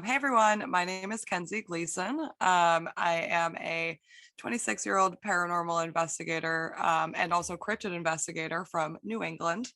Hey everyone, my name is Kenzie Gleason. I am a 26-year-old paranormal investigator and also cryptid investigator from New England.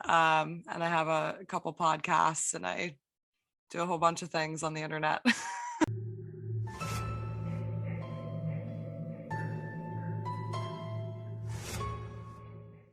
And I have a couple podcasts and I do a whole bunch of things on the internet.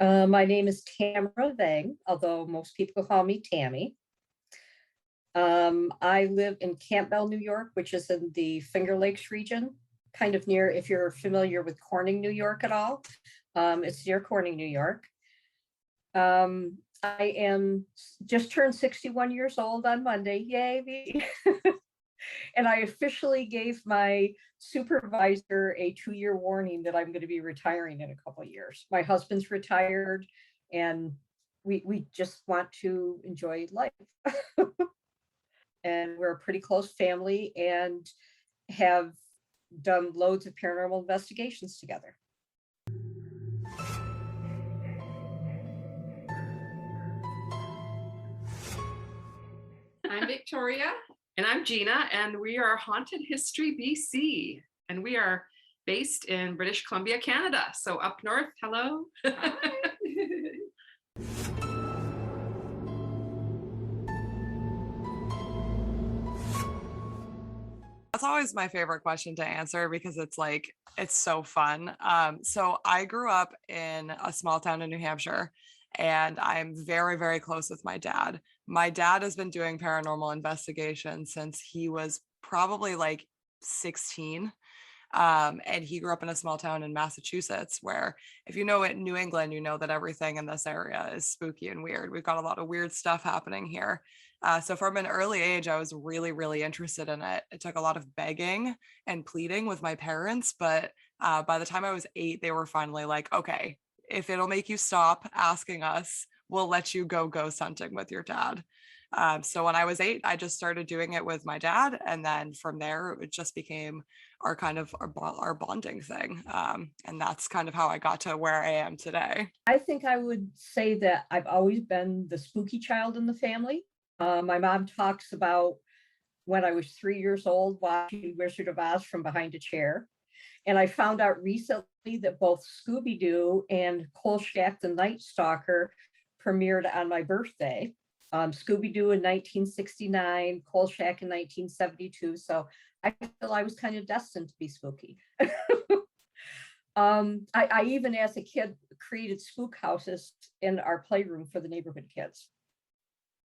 My name is Tami Vang, although most people call me Tami. I live in Campbell, New York, which is in the Finger Lakes region, kind of near, if you're familiar with Corning, New York at all. It's near Corning, New York. I am just turned 61 years old on Monday, yay me. And I officially gave my supervisor a 2-year warning that I'm going to be retiring in a couple of years. My husband's retired and we just want to enjoy life. And we're a pretty close family and have done loads of paranormal investigations together. I'm Victoria. And I'm Gina, and we are Haunted History BC, and we are based in British Columbia, Canada. So up north, hello. That's always my favorite question to answer because it's so fun. So I grew up in a small town in New Hampshire and I'm very, very close with my dad. My dad has been doing paranormal investigation since he was probably like 16. And he grew up in a small town in Massachusetts where if you know it, New England, you know that everything in this area is spooky and weird. We've got a lot of weird stuff happening here. So from an early age, I was really, really interested in it. It took a lot of begging and pleading with my parents, but by the time I was 8, they were finally like, okay, if it'll make you stop asking us, we'll let you go ghost hunting with your dad. So when I was 8, I just started doing it with my dad. And then from there, it just became our bonding thing. And that's kind of how I got to where I am today. I think I would say that I've always been the spooky child in the family. My mom talks about when I was 3 years old watching Wizard of Oz from behind a chair. And I found out recently that both Scooby-Doo and Kolchak the Night Stalker premiered on my birthday. Scooby-Doo in 1969, Kolchak in 1972. So I feel I was kind of destined to be spooky. I even as a kid created spook houses in our playroom for the neighborhood kids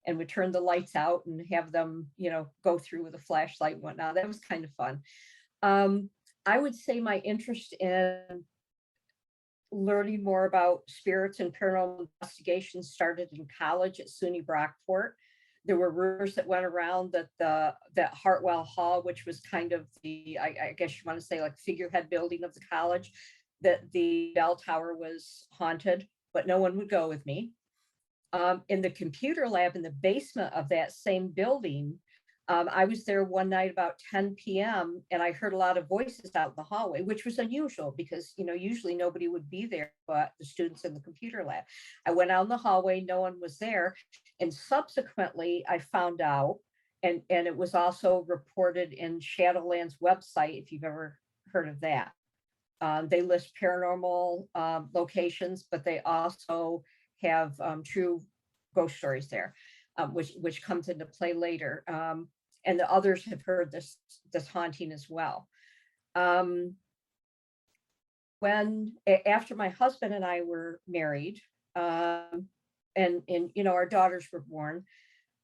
and would turn the lights out and have them, go through with a flashlight and whatnot. That was kind of fun. I would say my interest in learning more about spirits and paranormal investigation started in college at SUNY Brockport. There were rumors that went around that Hartwell Hall, which was kind of the, I guess you want to say like figurehead building of the college, that the bell tower was haunted, but no one would go with me. In the computer lab in the basement of that same building, I was there one night about 10 p.m. and I heard a lot of voices out in the hallway, which was unusual because, usually nobody would be there but the students in the computer lab. I went out in the hallway, no one was there. And subsequently, I found out, and it was also reported in Shadowland's website, if you've ever heard of that. They list paranormal locations, but they also have true ghost stories there. Which comes into play later. And the others have heard this haunting as well. After my husband and I were married, and our daughters were born,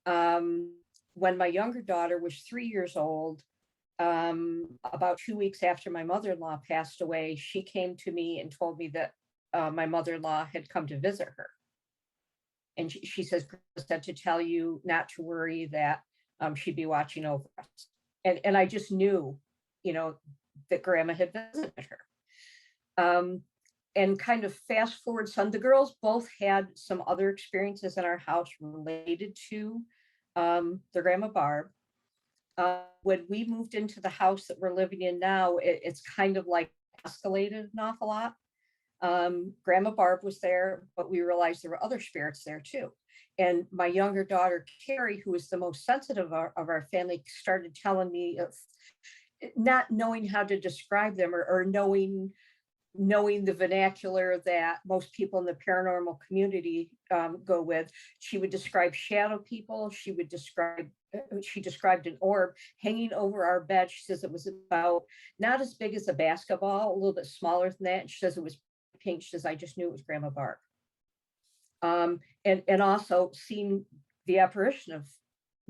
when my younger daughter was 3 years old, about 2 weeks after my mother-in-law passed away, she came to me and told me that my mother-in-law had come to visit her. And she says, said to tell you not to worry, that she'd be watching over us. And I just knew, that Grandma had visited her. And kind of fast forward some, the girls both had some other experiences in our house related to their Grandma Barb. When we moved into the house that we're living in now, it's kind of like escalated an awful lot. Grandma Barb was there, but we realized there were other spirits there too. And my younger daughter, Carrie, who is the most sensitive of our family, started telling me of not knowing how to describe them, or knowing the vernacular that most people in the paranormal community go with. She would describe shadow people. She described an orb hanging over our bed. She says it was about not as big as a basketball, a little bit smaller than that. And she says it was pink. She says, I just knew it was Grandma Barb. And also seen the apparition of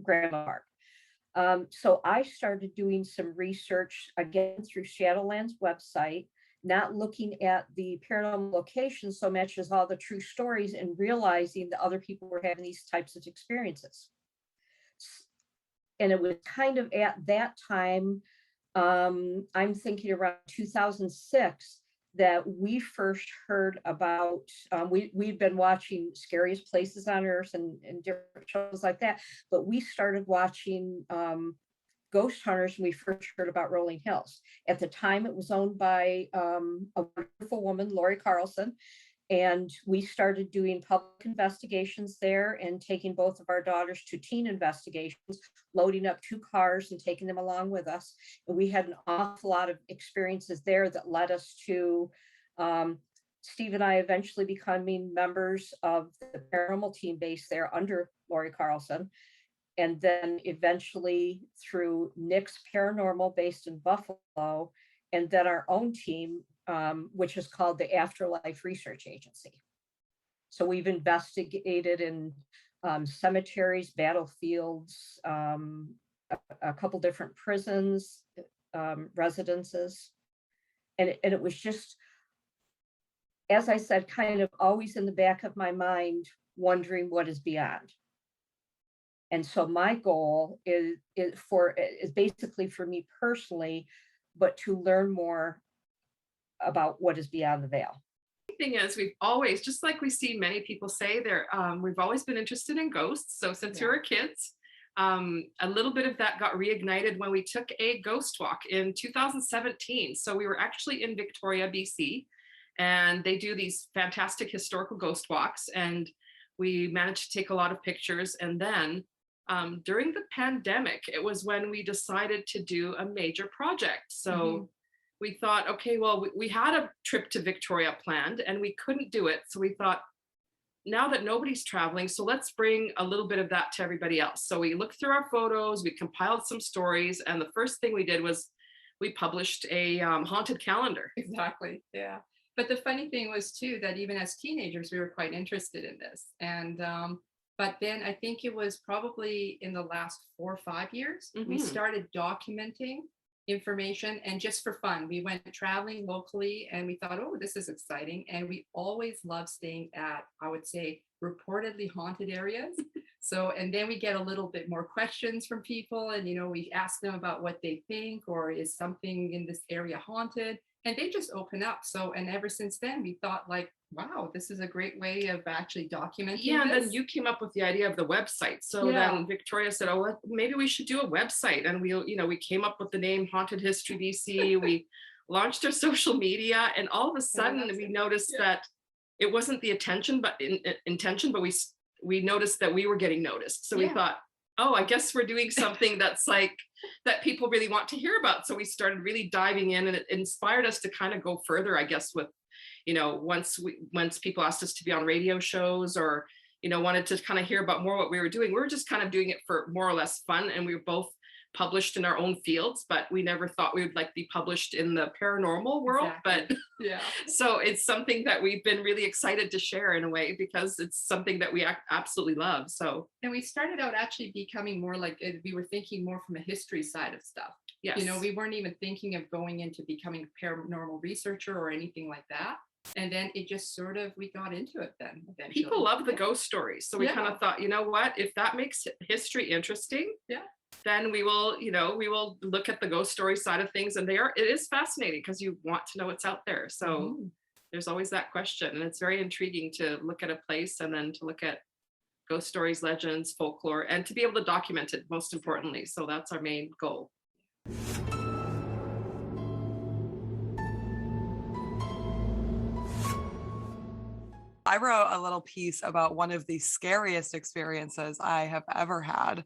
Grandma Barb. So I started doing some research again through Shadowland's website, not looking at the paranormal locations so much as all the true stories, and realizing that other people were having these types of experiences. And it was kind of at that time, I'm thinking around 2006, that we first heard about, we'd been watching Scariest Places on Earth and different shows like that, but we started watching Ghost Hunters when we first heard about Rolling Hills. At the time, it was owned by a wonderful woman, Lori Carlson, and we started doing public investigations there and taking both of our daughters to teen investigations, loading up 2 cars and taking them along with us. And we had an awful lot of experiences there that led us to Steve and I eventually becoming members of the paranormal team based there under Lori Carlson. And then eventually through Nick's Paranormal based in Buffalo, and then our own team, which is called the Afterlife Research Agency. So we've investigated in cemeteries, battlefields, a couple different prisons, residences. And it was just, as I said, kind of always in the back of my mind, wondering what is beyond. And so my goal is basically for me personally, but to learn more about what is beyond the veil. The thing is, we've always, just like we see many people say there, we've always been interested in ghosts. So since we were kids, a little bit of that got reignited when we took a ghost walk in 2017. So we were actually in Victoria, BC, and they do these fantastic historical ghost walks. And we managed to take a lot of pictures. And then during the pandemic, it was when we decided to do a major project. So we thought, okay, well, we had a trip to Victoria planned and we couldn't do it. So we thought, now that nobody's traveling, so let's bring a little bit of that to everybody else. So we looked through our photos, we compiled some stories, and the first thing we did was we published a haunted calendar. Exactly, yeah. But the funny thing was too, that even as teenagers, we were quite interested in this. And but then I think it was probably in the last 4 or 5 years, we started documenting information, and just for fun, we went traveling locally and we thought, oh, this is exciting. And we always love staying at, I would say, reportedly haunted areas. So, and then we get a little bit more questions from people, and, you know, we ask them about what they think, or is something in this area haunted? And they just open up. So, and ever since then, we thought like, wow, this is a great way of actually documenting. Yeah, and this. then you came up with the idea of the website. So then Victoria said, oh, maybe we should do a website. And we came up with the name Haunted History BC. We launched our social media, and all of a sudden we noticed that it wasn't the intention, but we noticed that we were getting noticed. So we thought, oh, I guess we're doing something that's like that people really want to hear about. So we started really diving in, and it inspired us to kind of go further, I guess, with, you know, once people asked us to be on radio shows, or, you know, wanted to kind of hear about more what we were doing. We were just kind of doing it for more or less fun, and we were both published in our own fields, but we never thought we would like be published in the paranormal world. But so it's something that we've been really excited to share in a way, because it's something that we absolutely love. So, and we started out actually becoming more like, we were thinking more from a history side of stuff. Yes. You know, we weren't even thinking of going into becoming a paranormal researcher or anything like that. And then it just sort of, we got into it then eventually. People love the ghost stories. So we kind of thought, you know what, if that makes history interesting, then we will look at the ghost story side of things. And it is fascinating, because you want to know what's out there. So there's always that question. And it's very intriguing to look at a place and then to look at ghost stories, legends, folklore, and to be able to document it, most importantly. So that's our main goal. I wrote a little piece about one of the scariest experiences I have ever had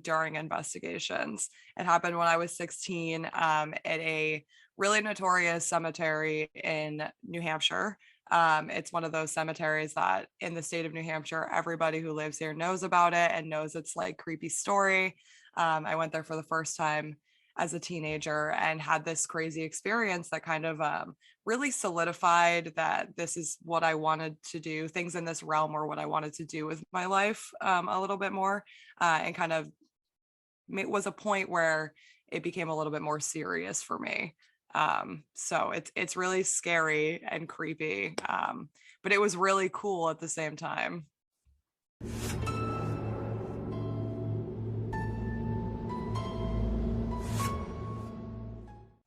during investigations. It happened when I was 16 at a really notorious cemetery in New Hampshire. It's one of those cemeteries that in the state of New Hampshire, everybody who lives here knows about it and knows it's like creepy story. I went there for the first time as a teenager and had this crazy experience that kind of really solidified that this is what I wanted to do. Things in this realm were what I wanted to do with my life a little bit more, and kind of it was a point where it became a little bit more serious for me. So it's really scary and creepy, but it was really cool at the same time.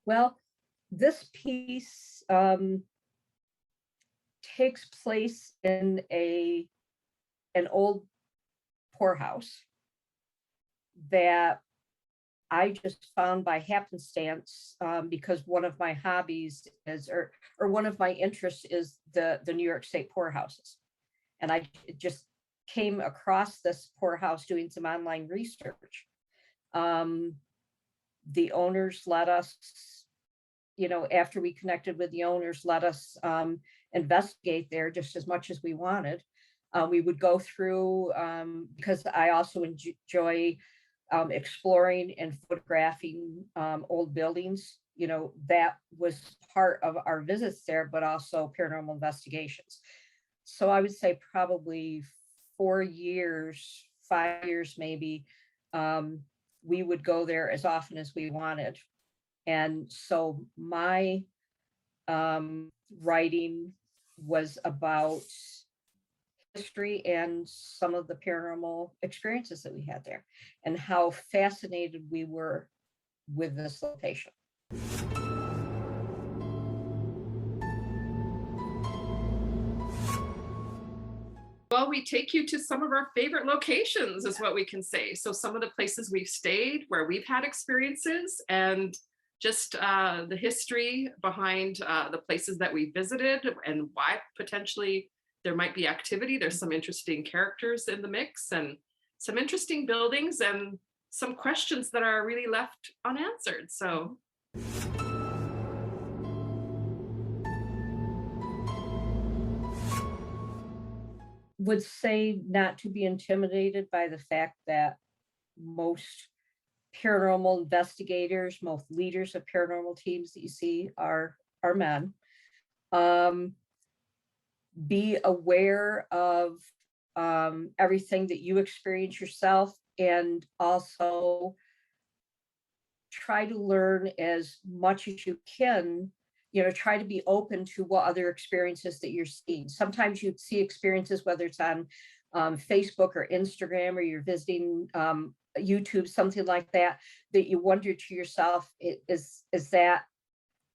Well, this piece takes place in an old poorhouse that I just found by happenstance, because one of my hobbies is, or one of my interests is the New York State poorhouses. And I just came across this poorhouse doing some online research. The owners let us, after we connected with the owners, let us investigate there just as much as we wanted. We would go through, because I also enjoy exploring and photographing old buildings. That was part of our visits there, but also paranormal investigations. So I would say probably 4 years, 5 years maybe, we would go there as often as we wanted. And so my writing was about history and some of the paranormal experiences that we had there and how fascinated we were with this location. Well, we take you to some of our favorite locations, is what we can say. So some of the places we've stayed, where we've had experiences, and just the history behind the places that we visited and why potentially there might be activity. There's some interesting characters in the mix and some interesting buildings and some questions that are really left unanswered. So Would say not to be intimidated by the fact that most paranormal investigators, most leaders of paranormal teams that you see are men. Be aware of everything that you experience yourself, and also try to learn as much as you can. Try to be open to what other experiences that you're seeing. Sometimes you see experiences, whether it's on Facebook or Instagram, or you're visiting YouTube, something like that, that you wonder to yourself, is that,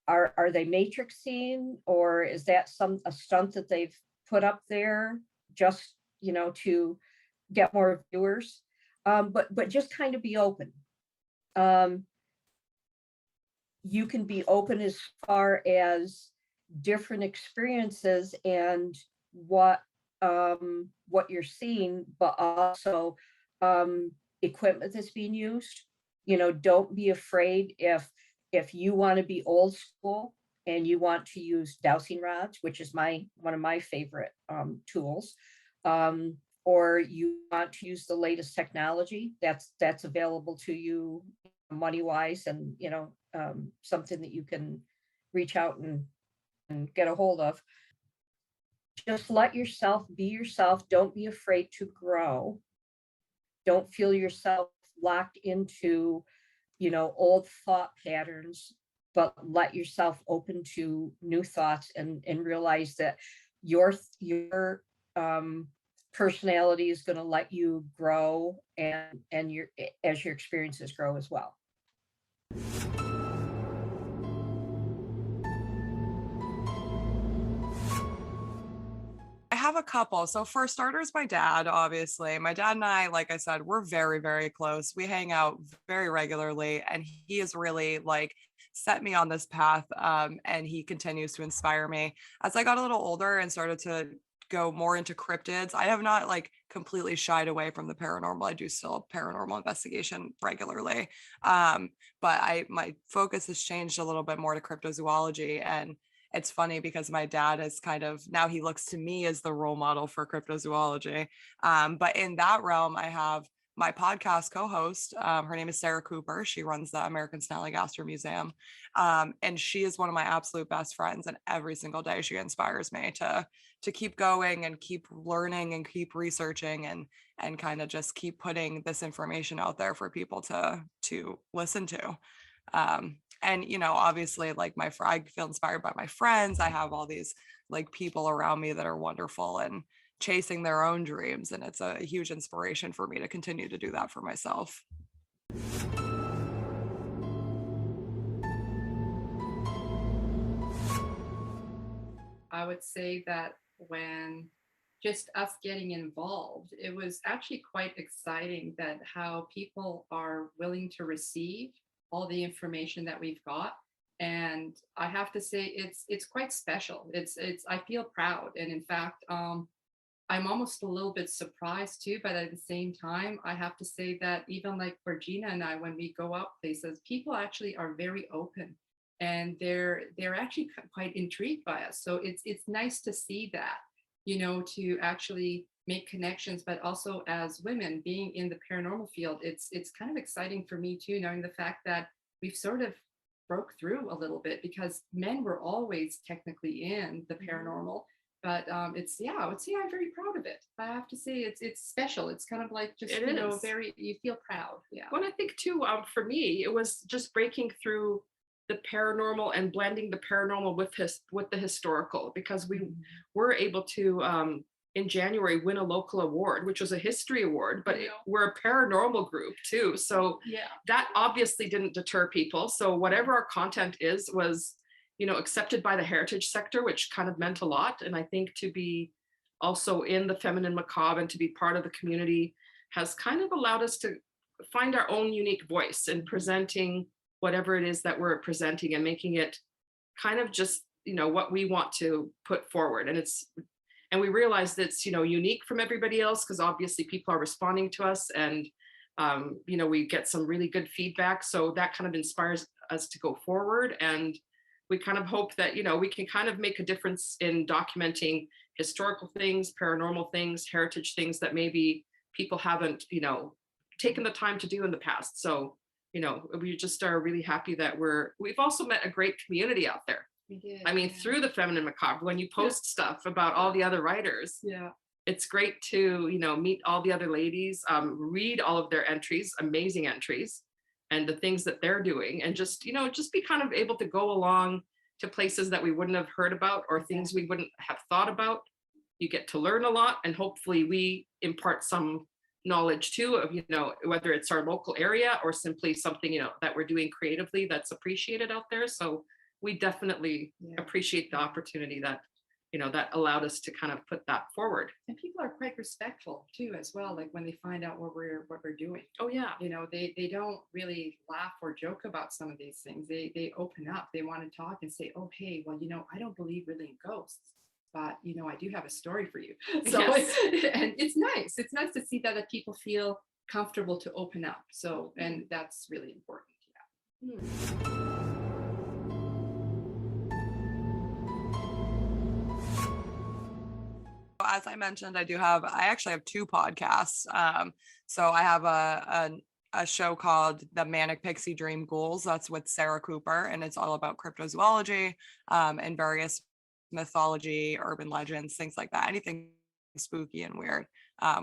are they matrixing, or is that a stunt that they've put up there just to get more viewers? But just kind of be open. You can be open as far as different experiences and what you're seeing, but also equipment that's being used. Don't be afraid if you want to be old school and you want to use dowsing rods, which is one of my favorite tools, or you want to use the latest technology that's available to you money wise, and something that you can reach out and get a hold of. Just let yourself be yourself. Don't be afraid to grow. Don't feel yourself locked into old thought patterns, but let yourself open to new thoughts, and realize that your personality is going to let you grow, and as your experiences grow as well. I have a couple. So for starters, my dad, obviously. My dad and I, like I said, we're very, very close. We hang out very regularly, and he has really set me on this path, and he continues to inspire me. As I got a little older and started to go more into cryptids. I have not like completely shied away from the paranormal. I do still paranormal investigation regularly. But my focus has changed a little bit more to cryptozoology. And it's funny because my dad is kind of, now he looks to me as the role model for cryptozoology. But in that realm, I have my podcast co-host. Her name is Sarah Cooper. She runs the American Snallygaster Museum. And she is one of my absolute best friends. And every single day she inspires me to keep going and keep learning and keep researching and kind of just keep putting this information out there for people to listen to. And obviously, like I feel inspired by my friends. I have all these like people around me that are wonderful and chasing their own dreams, and it's a huge inspiration for me to continue to do that for myself. I would say that when just us getting involved, it was actually quite exciting that how people are willing to receive all the information that we've got. And I have to say it's quite special. It's I feel proud. And in fact, I'm almost a little bit surprised too, but at the same time, I have to say that even like for Gina and I, when we go out places, people actually are very open and they're actually quite intrigued by us. So it's nice to see that, to actually make connections, but also as women being in the paranormal field, it's kind of exciting for me too, knowing the fact that we've sort of broke through a little bit because men were always technically in the paranormal. But I would say I'm very proud of it. I have to say it's special. It's kind of like just, very, you feel proud. Yeah. Well, I think too, for me, it was just breaking through the paranormal and blending the paranormal with the historical, because we were able to, in January, win a local award, which was a history award, but we're a paranormal group too. So that obviously didn't deter people. So whatever our content was, accepted by the heritage sector, which kind of meant a lot. And I think to be also in the Feminine Macabre and to be part of the community has kind of allowed us to find our own unique voice in presenting whatever it is that we're presenting and making it kind of just, what we want to put forward. And we realize that it's, unique from everybody else because obviously people are responding to us and, we get some really good feedback. So that kind of inspires us to go forward. And we kind of hope that, we can kind of make a difference in documenting historical things, paranormal things, heritage things that maybe people haven't, taken the time to do in the past. So, we just are really happy that we've also met a great community out there. We did. I mean, through the Feminine Macabre, when you post stuff about all the other writers, it's great to, meet all the other ladies, read all of their entries, amazing entries, and the things that they're doing, and just be kind of able to go along to places that we wouldn't have heard about or things we wouldn't have thought about. You get to learn a lot, and hopefully we impart some knowledge too of, whether it's our local area or simply something, that we're doing creatively that's appreciated out there. So we definitely appreciate the opportunity that, that allowed us to kind of put that forward. And people are quite respectful too, as well. Like when they find out what we're doing. Oh yeah. They don't really laugh or joke about some of these things. They open up. They want to talk and say, oh, hey, well, I don't believe really in ghosts, but I do have a story for you. So and it's nice. It's nice to see that people feel comfortable to open up. So, and that's really important. Yeah. As I mentioned, I actually have two podcasts. So I have a show called The Manic Pixie Dream Ghouls. That's with Sarah Cooper, and it's all about cryptozoology and various mythology, urban legends, things like that. Anything spooky and weird,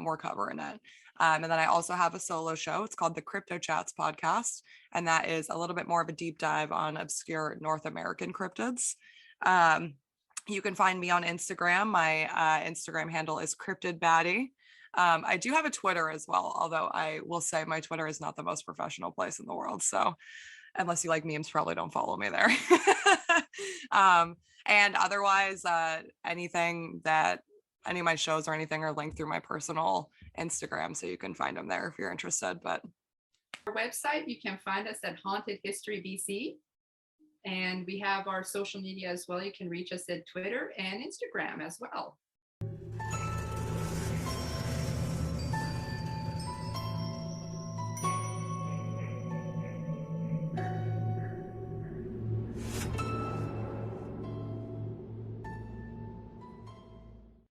we're covering it. And then I also have a solo show. It's called the Crypto Chats Podcast, and that is a little bit more of a deep dive on obscure North American cryptids. You can find me on Instagram. My Instagram handle is cryptidbaddie. I do have a Twitter as well, although I will say my Twitter is not the most professional place in the world. So unless you like memes, probably don't follow me there. And otherwise, anything that any of my shows or anything are linked through my personal Instagram. So you can find them there if you're interested. But our website, you can find us at Haunted History BC. And we have our social media as well. You can reach us at Twitter and Instagram as well.